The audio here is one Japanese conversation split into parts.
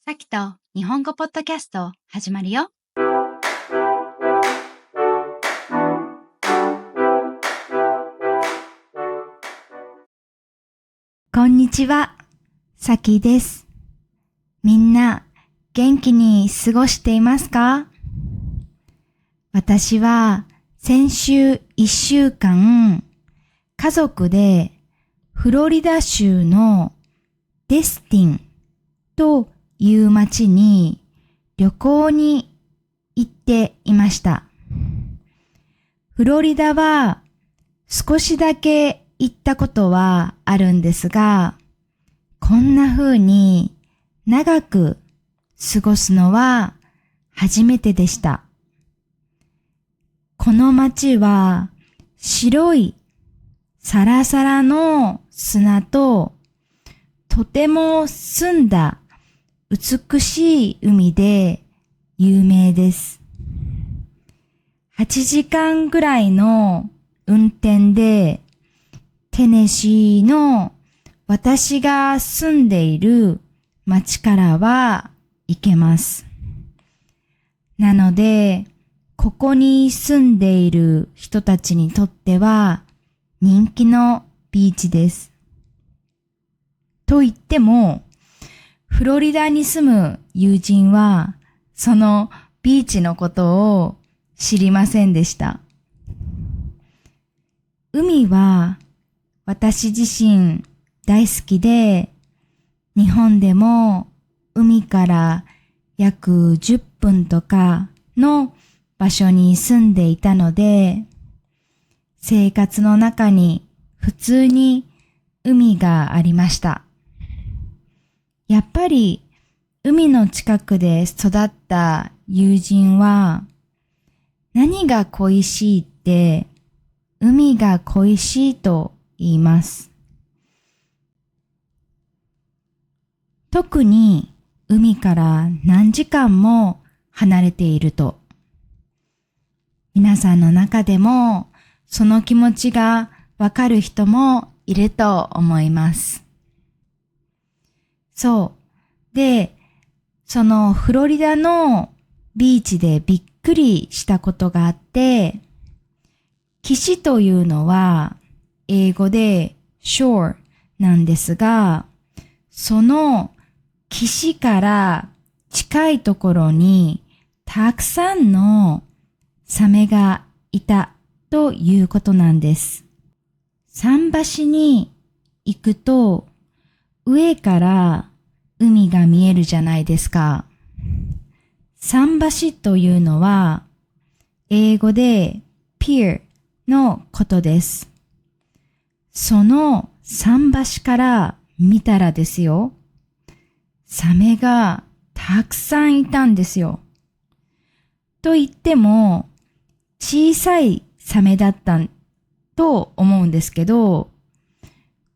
さきと日本語ポッドキャスト始まるよ。こんにちは、さきです。みんな元気に過ごしていますか？私は先週1週間、家族でフロリダ州のデスティンという町に旅行に行っていました。フロリダは少しだけ行ったことはあるんですが、こんな風に長く過ごすのは初めてでした。この街は白いサラサラの砂ととても澄んだ美しい海で有名です。8時間ぐらいの運転でテネシーの私が住んでいる町からは行けます。なので、ここに住んでいる人たちにとっては人気のビーチです。と言っても、フロリダに住む友人はそのビーチのことを知りませんでした。海は私自身大好きで、日本でも海から約10分とかの場所に住んでいたので、生活の中に普通に海がありました。やっぱり海の近くで育った友人は、何が恋しいって海が恋しいと言います。特に海から何時間も離れていると、皆さんの中でもその気持ちがわかる人もいると思います。そう。で、そのフロリダのビーチでびっくりしたことがあって、岸というのは英語で shore なんですが、その岸から近いところにたくさんのサメがいたということなんです。桟橋に行くと上から海が見えるじゃないですか。桟橋というのは英語で pier のことです。その桟橋から見たらですよ、サメがたくさんいたんですよ。と言っても小さいサメだったと思うんですけど、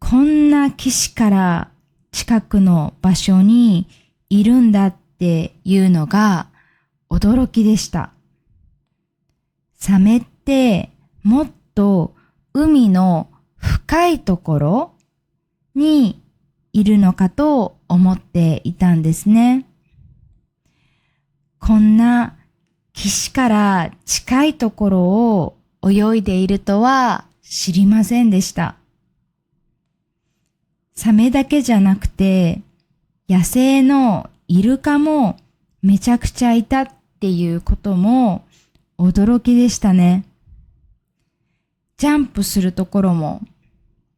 こんな岸から近くの場所にいるんだっていうのが驚きでした。サメってもっと海の深いところにいるのかと思っていたんですね。こんな岸から近いところを泳いでいるとは知りませんでした。サメだけじゃなくて野生のイルカもめちゃくちゃいたっていうことも驚きでしたね。ジャンプするところも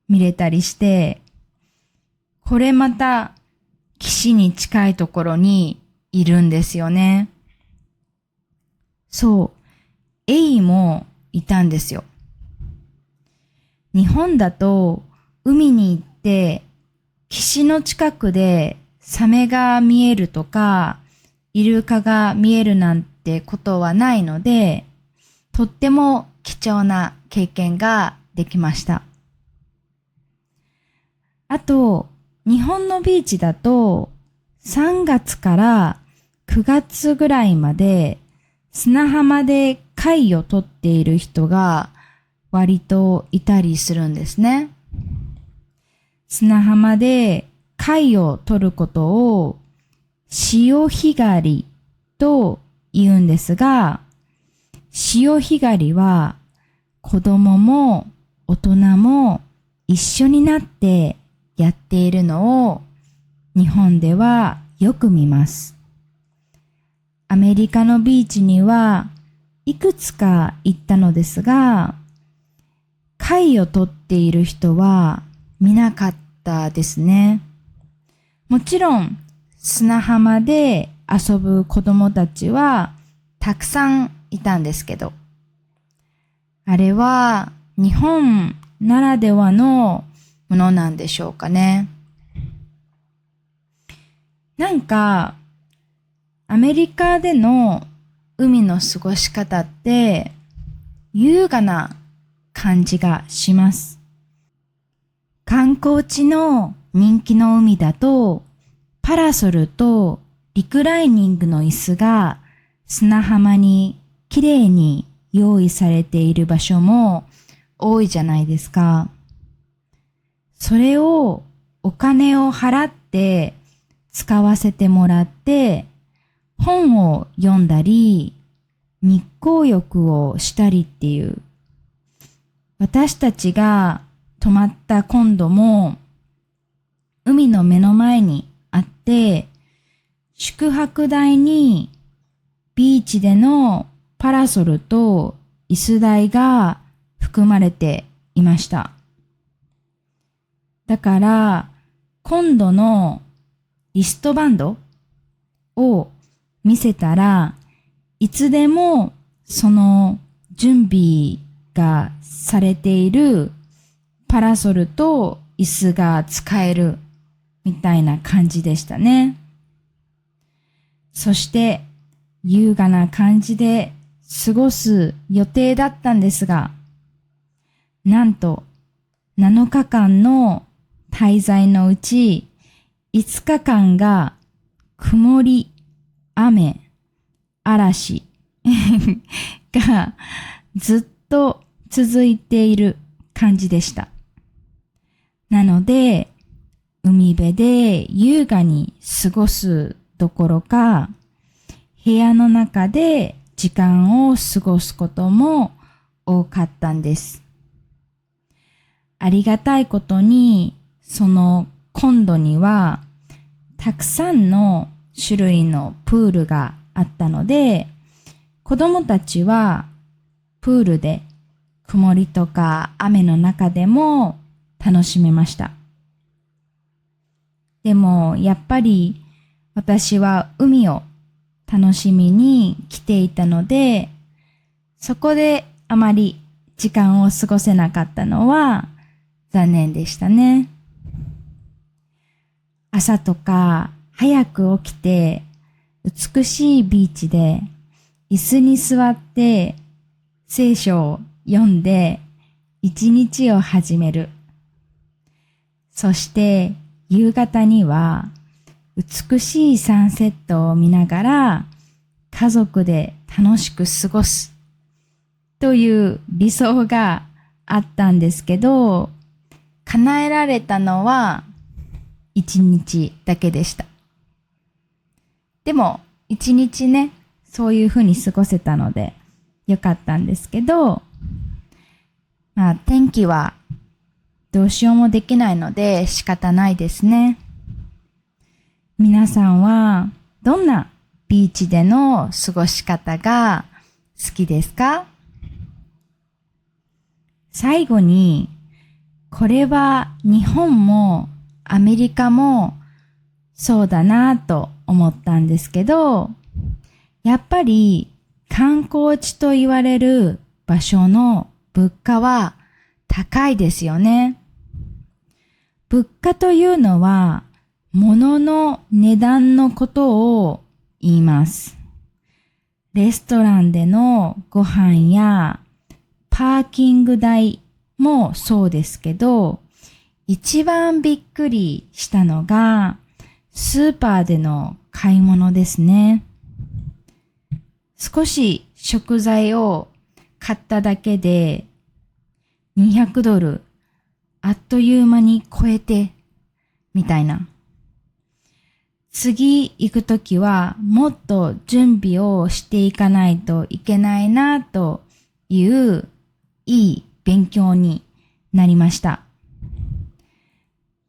見れたりして、これまた岸に近いところにいるんですよね。そう、エイもいたんですよ。日本だと海に行って岸の近くでサメが見えるとかイルカが見えるなんてことはないので、とっても貴重な経験ができました。あと、日本のビーチだと3月から9月ぐらいまで砂浜で貝を取っている人が割といたりするんですね。砂浜で貝を取ることを潮干狩りと言うんですが、潮干狩りは子供も大人も一緒になってやっているのを日本ではよく見ます。アメリカのビーチにはいくつか行ったのですが、貝を取っている人は見なかったですね。もちろん砂浜で遊ぶ子供たちはたくさんいたんですけど、あれは日本ならではのものなんでしょうかね。なんかアメリカでの海の過ごし方って優雅な感じがします。観光地の人気の海だとパラソルとリクライニングの椅子が砂浜にきれいに用意されている場所も多いじゃないですか。それをお金を払って使わせてもらって本を読んだり日光浴をしたりっていう、私たちが泊まったコンドも海の目の前にあって、宿泊代にビーチでのパラソルと椅子代が含まれていました。だから今度のリストバンドを見せたらいつでもその準備がされているパラソルと椅子が使えるみたいな感じでしたね。そして優雅な感じで過ごす予定だったんですが、なんと7日間の滞在のうち5日間が曇り、雨、嵐がずっと続いている感じでした。なので、海辺で優雅に過ごすどころか、部屋の中で時間を過ごすことも多かったんです。ありがたいことに、そのコンドにはたくさんの種類のプールがあったので、子供たちはプールで曇りとか雨の中でも楽しめました。でもやっぱり私は海を楽しみに来ていたので、そこであまり時間を過ごせなかったのは残念でしたね。朝とか早く起きて美しいビーチで椅子に座って聖書を読んで一日を始める。そして夕方には美しいサンセットを見ながら家族で楽しく過ごすという理想があったんですけど、叶えられたのは一日だけでした。でも一日ね、そういうふうに過ごせたのでよかったんですけど、天気はどうしようもできないので仕方ないですね。皆さんはどんなビーチでの過ごし方が好きですか？最後に、これは日本もアメリカもそうだなと思ったんですけど、やっぱり観光地と言われる場所の物価は高いですよね。物価というのは物の値段のことを言います。レストランでのご飯やパーキング代もそうですけど、一番びっくりしたのがスーパーでの買い物ですね。少し食材を買っただけで$200あっという間に超えてみたいな。次行くときはもっと準備をしていかないといけないなといういい勉強になりました。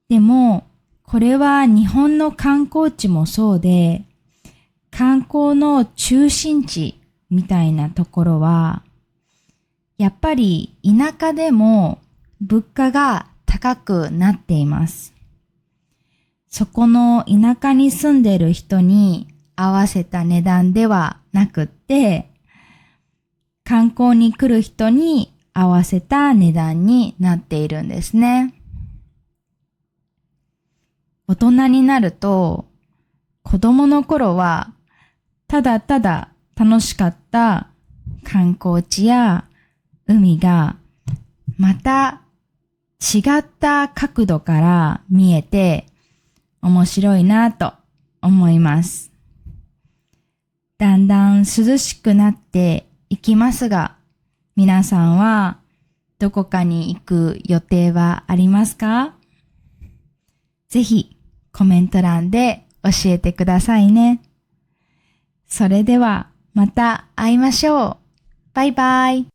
でも、これは日本の観光地もそうで、観光の中心地みたいなところは、やっぱり田舎でも物価が高くなっています。そこの田舎に住んでいる人に合わせた値段ではなくって、観光に来る人に合わせた値段になっているんですね。大人になると、子供の頃はただただ楽しかった観光地や海がまた違った角度から見えて面白いなと思います。だんだん涼しくなっていきますが、皆さんはどこかに行く予定はありますか？ぜひコメント欄で教えてくださいね。それではまた会いましょう。バイバイ。